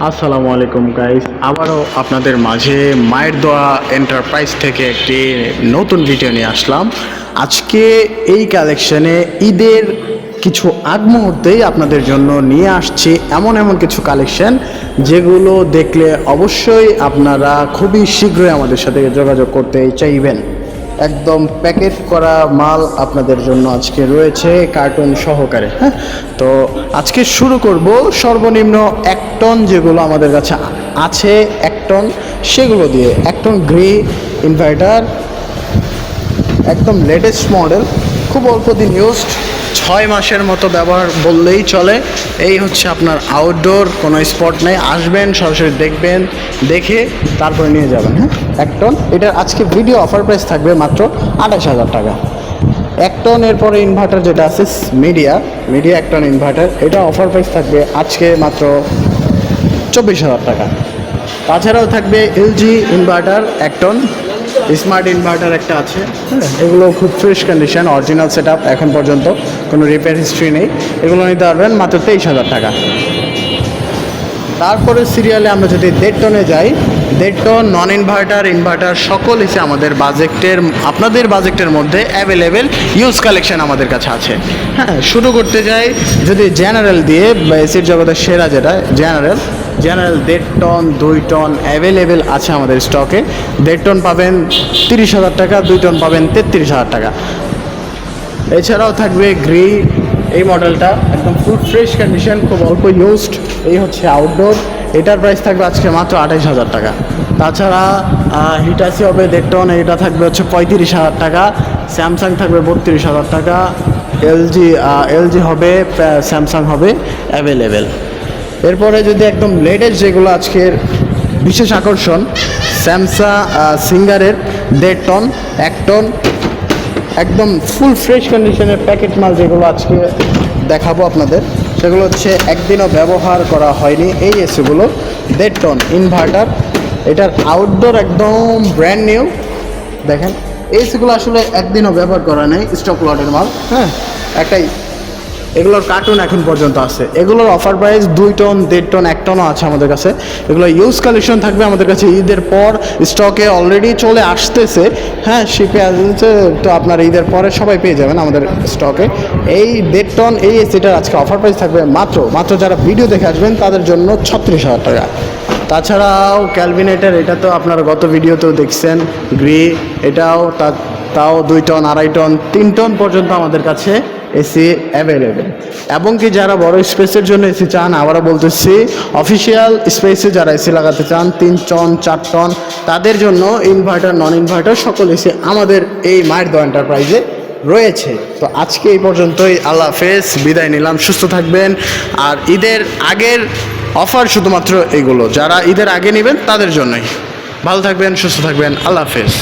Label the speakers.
Speaker 1: আসসালামু আলাইকুম গাইস, আবারও আপনাদের মাঝে মায়ের দোয়া এন্টারপ্রাইজ থেকে একটি নতুন ভিডিও নিয়ে আসলাম। আজকে এই কালেকশনে ঈদের কিছু আগ মুহূর্তেই আপনাদের জন্য নিয়ে আসছি এমন এমন কিছু কালেকশন যেগুলো দেখলে অবশ্যই আপনারা খুবই শীঘ্রই আমাদের সাথে যোগাযোগ করতে চাইবেন। একদম প্যাকেট করা মাল আপনাদের জন্য আজকে রয়েছে কার্টুন সহকারে। হ্যাঁ, তো আজকে শুরু করব সর্বনিম্ন 1 টন যেগুলো আমাদের কাছে আছে, 1 টন সেগুলো দিয়ে। 1 টন গ্রে ইনভার্টার, একদম লেটেস্ট মডেল, খুব অল্প দিন ইউজড, 6 মাসের মতো ব্যবহার বললেই চলে। এই হচ্ছে আপনার আউটডোর, কোনো স্পট নেই, আসবেন সরাসরি দেখবেন, দেখে তারপরে নিয়ে যাবেন। হ্যাঁ, 1 টন এটার আজকে ভিডিও অফার প্রাইস থাকবে মাত্র 28,000 টাকা। 1 টন এরপরে ইনভার্টার যেটা আছে মিডিয়া 1 টন ইনভার্টার, এটা অফার প্রাইস থাকবে আজকে মাত্র 24,000 টাকা। তাছাড়াও থাকবে LG inverter 1 ton, smart inverter একটা আছে। হ্যাঁ, এগুলো খুব fresh condition, original set up, এখন পর্যন্ত কোনো রিপেয়ার হিস্ট্রি নেই। এগুলো নিতে পারবেন মাত্র 23,000 টাকা। তারপরে সিরিয়ালে আমরা যদি 1.5 টনে যাই, 1.5 টন নন ইনভার্টার সকল এসে আমাদের আপনাদের বাজেটের মধ্যে অ্যাভেলেবেল ইউজ কালেকশন আমাদের কাছে আছে। হ্যাঁ, শুরু করতে যাই যদি জেনারেল দিয়ে, এসির জগতের সেরা যেটা জেনারেল 1.5 টন 2 টন অ্যাভেলেবেল আছে আমাদের স্টকে। 1.5 টন পাবেন 30,000 টাকা, 2 টন পাবেন 33,000 টাকা। এছাড়াও থাকবে গ্রে, এই মডেলটা একদম ফুল ফ্রেশ কন্ডিশন, খুব অল্প ইউজড। এই হচ্ছে আউটডোর, এটার প্রাইস থাকবে আজকে মাত্র 28,000 টাকা। তাছাড়া হিটাচি হবে 1.5 টন, এটা থাকবে হচ্ছে 35,000 টাকা। স্যামসাং থাকবে 32,000 টাকা। এলজি হবে, স্যামসাং হবে অ্যাভেলেবেল। এরপরে যদি একদম লেটেস্ট যেগুলো আজকের বিশেষ আকর্ষণ, সিঙ্গারের 1.5 টন 1 টন একদম ফুল ফ্রেশ কন্ডিশনের প্যাকেট মাল যেগুলো আজকে দেখাবো আপনাদের, সেগুলো হচ্ছে একদিনও ব্যবহার করা হয়নি। এই এসিগুলো 1.5 টন ইনভার্টার, এটার আউটডোর একদম ব্র্যান্ড নিউ। দেখেন এসিগুলো আসলে একদিনও ব্যবহার করা নেই, স্টক লটের মাল। হ্যাঁ, একটাই, এগুলোর কার্টুন এখন পর্যন্ত আছে। এগুলোর অফার প্রাইস 2 টন 1.5 টন 1 টনও আছে আমাদের কাছে। এগুলো ইউজ কালেকশন থাকবে আমাদের কাছে ঈদের পর, স্টকে অলরেডি চলে আসতেছে। হ্যাঁ, শিপে আসছে, তো আপনার ঈদের পরে সবাই পেয়ে যাবেন আমাদের স্টকে। এই 1.5 টন এই এসিটার আজকে অফার প্রাইস থাকবে মাত্র যারা ভিডিও দেখে আসবেন তাদের জন্য 36,000 টাকা। তাছাড়াও ক্যালভিনেটার, এটা তো আপনারা গত ভিডিওতেও দেখছেন, গ্রে, এটাও তাও 2 টন 2.5 টন 3 টন পর্যন্ত আমাদের কাছে এসি অ্যাভেলেবেল। এবং কি যারা বড় স্পেসের জন্য এসি চান, আবারও বলতেছি, অফিসিয়াল স্পেসে যারা এসি লাগাতে চান 3 টন 4 টন, তাদের জন্য ইনভার্টার নন ইনভার্টার সকল এসি আমাদের এই মায়ের দোয়া এন্টারপ্রাইজে রয়েছে। তো আজকে এই পর্যন্তই, আল্লাহ হাফেজ, বিদায় নিলাম, সুস্থ থাকবেন। আর ঈদের আগের অফার শুধুমাত্র এগুলো, যারা ঈদের আগে নেবেন তাদের জন্যই। ভালো থাকবেন, সুস্থ থাকবেন, আল্লাহ হাফেজ।